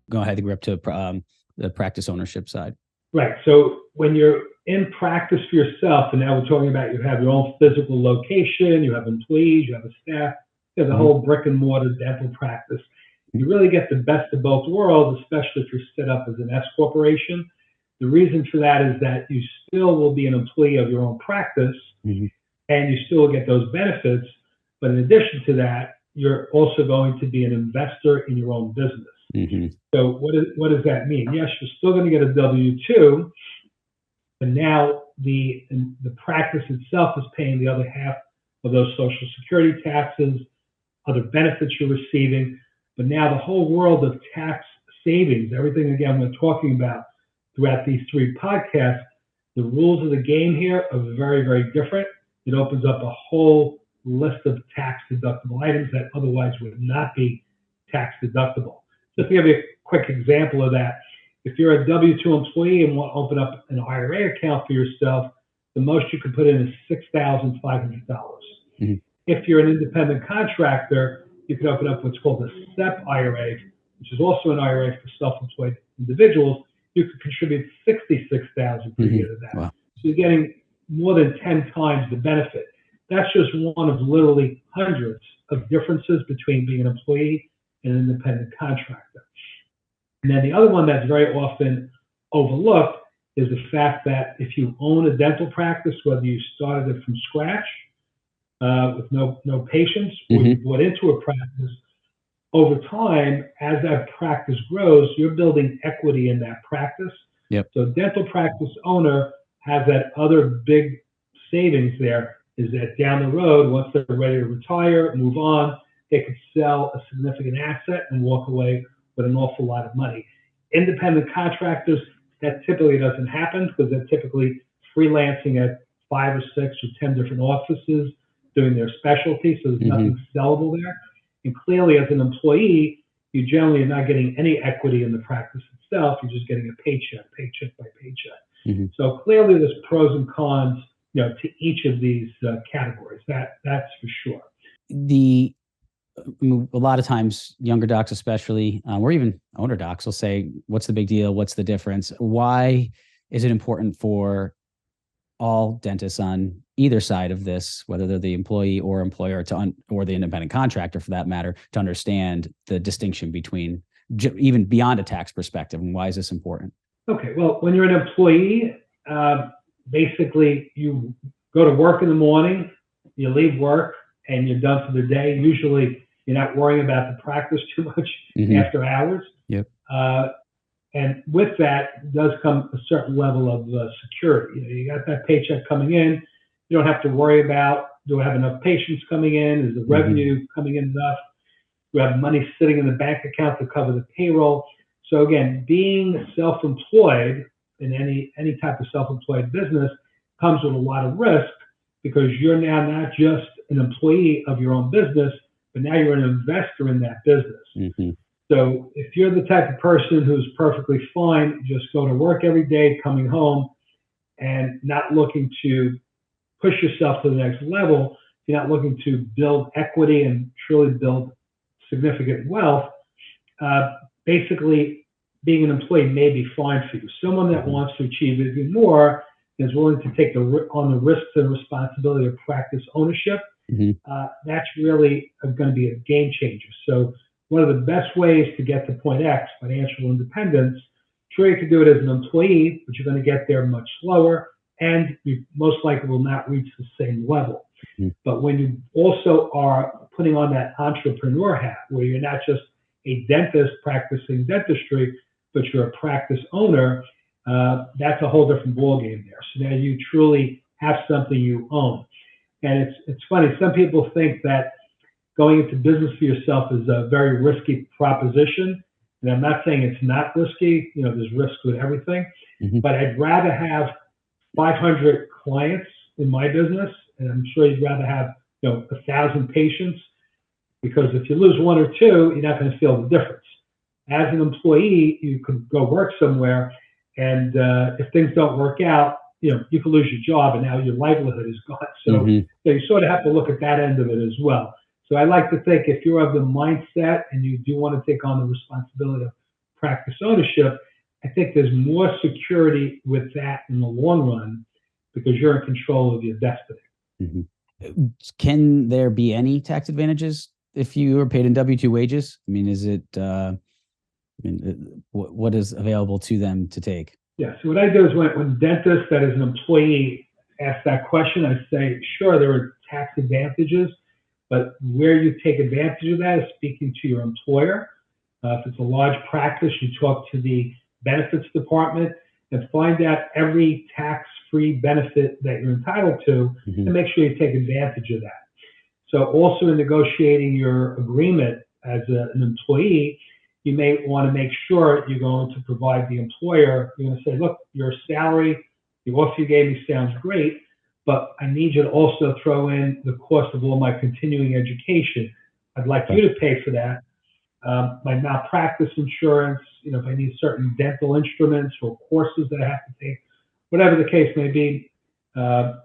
Go ahead, we're up to the practice ownership side. Right. So when you're in practice for yourself, and now we're talking about you have your own physical location, you have employees, you have a staff, you have the whole brick and mortar dental practice. You really get the best of both worlds, especially if you're set up as an S corporation. The reason for that is that you still will be an employee of your own practice, and you still get those benefits. But in addition to that, you're also going to be an investor in your own business. So what does that mean? Yes, you're still going to get a W-2, but now the practice itself is paying the other half of those Social Security taxes, other benefits you're receiving. But now the whole world of tax savings, everything again we're talking about throughout these 3 podcasts, the rules of the game here are very, very different. It opens up a whole list of tax deductible items that otherwise would not be tax deductible. Just to give you a quick example of that, if you're a W-2 employee and want to open up an IRA account for yourself, the most you can put in is $6,500. If you're an independent contractor, you can open up what's called a SEP IRA, which is also an IRA for self-employed individuals. You could contribute $66,000 per year to that. Wow. So you're getting more than 10 times the benefit. That's just one of literally hundreds of differences between being an employee and an independent contractor. And then the other one that's very often overlooked is the fact that if you own a dental practice, whether you started it from scratch with no patients, or you bought into a practice, over time, as that practice grows, you're building equity in that practice. So a dental practice owner has that other big savings there, is that down the road, once they're ready to retire, move on, they could sell a significant asset and walk away with an awful lot of money. Independent contractors, that typically doesn't happen because they're typically freelancing at 5 or 6 or 10 different offices doing their specialty, so there's nothing sellable there. And clearly, as an employee, you generally are not getting any equity in the practice itself. You're just getting a paycheck by paycheck. So clearly, there's pros and cons, to each of these categories. That's for sure. A lot of times, younger docs especially, or even older docs will say, what's the big deal? What's the difference? Why is it important for all dentists on either side of this, whether they're the employee or employer, or the independent contractor for that matter, to understand the distinction between even beyond a tax perspective? And why is this important? Okay, well, when you're an employee, basically you go to work in the morning, you leave work, and you're done for the day. Usually, you're not worrying about the practice too much after hours. And with that does come a certain level of security. You got that paycheck coming in. You don't have to worry about, do I have enough patients coming in? Is the revenue coming in enough? Do I have money sitting in the bank account to cover the payroll? So again, being self-employed in any type of self-employed business comes with a lot of risk, because you're now not just an employee of your own business, but now you're an investor in that business. So if you're the type of person who's perfectly fine, just go to work every day, coming home, and not looking to push yourself to the next level, if you're not looking to build equity and truly build significant wealth, basically being an employee may be fine for you. Someone that wants to achieve even more is willing to take on the risks and responsibility of practice ownership. That's really going to be a game changer. So one of the best ways to get to point X, financial independence, sure, you can do it as an employee, but you're going to get there much slower, and you most likely will not reach the same level. But when you also are putting on that entrepreneur hat, where you're not just a dentist practicing dentistry, but you're a practice owner, that's a whole different ballgame there. So now you truly have something you own. And it's funny, some people think that going into business for yourself is a very risky proposition. And I'm not saying it's not risky. There's risk with everything. But I'd rather have 500 clients in my business, and I'm sure you'd rather have 1,000 patients, because if you lose 1 or 2, you're not going to feel the difference. As an employee, you could go work somewhere, and if things don't work out, you could lose your job, and now your livelihood is gone. So you sort of have to look at that end of it as well. So I like to think if you're of the mindset and you do want to take on the responsibility of practice ownership, I think there's more security with that in the long run because you're in control of your destiny. Mm-hmm. Can there be any tax advantages if you are paid in W-2 wages? I mean, is it, what is available to them to take? Yeah. So what I do is when dentists that is an employee ask that question, I say, sure, there are tax advantages, but where you take advantage of that is speaking to your employer. If it's a large practice, you talk to the benefits department and find out every tax-free benefit that you're entitled to, and make sure you take advantage of that. So also in negotiating your agreement as an employee, you may want to make sure you're going to provide the employer, you're going to say, look, your salary, the offer you gave me sounds great, but I need you to also throw in the cost of all my continuing education. I'd like you to pay for that. My malpractice insurance, if I need certain dental instruments or courses that I have to take, whatever the case may be,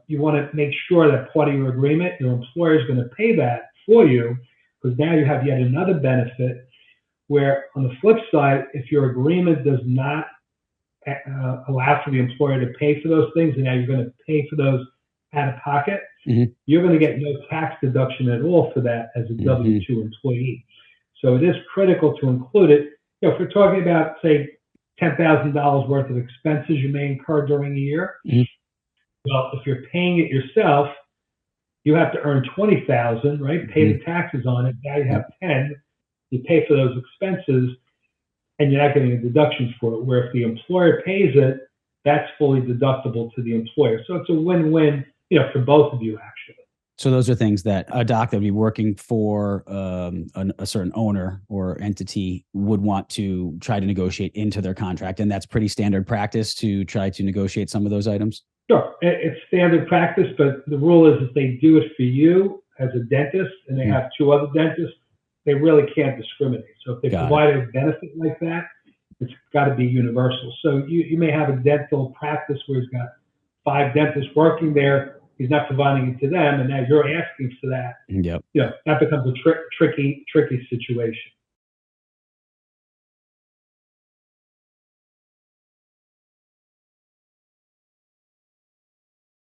you want to make sure that part of your agreement, your employer is going to pay that for you, because now you have yet another benefit. Where on the flip side, if your agreement does not allow for the employer to pay for those things, and now you're going to pay for those out of pocket, you're going to get no tax deduction at all for that as a W-2 employee. So it is critical to include it. If we're talking about, say, $10,000 worth of expenses you may incur during a year, well, if you're paying it yourself, you have to earn $20,000, right? Pay the taxes on it. Now you have 10. You pay for those expenses, and you're not getting a deduction for it. Where if the employer pays it, that's fully deductible to the employer. So it's a win-win, for both of you, actually. So those are things that a doc that would be working for a certain owner or entity would want to try to negotiate into their contract, and that's pretty standard practice to try to negotiate some of those items? Sure. It's standard practice, but the rule is if they do it for you as a dentist and they have two other dentists, they really can't discriminate. So if they provide a benefit like that, it's got to be universal. So you may have a dental practice where he's got 5 dentists working there. He's not providing it to them, and now you're asking for that. Yep. That becomes a tricky situation.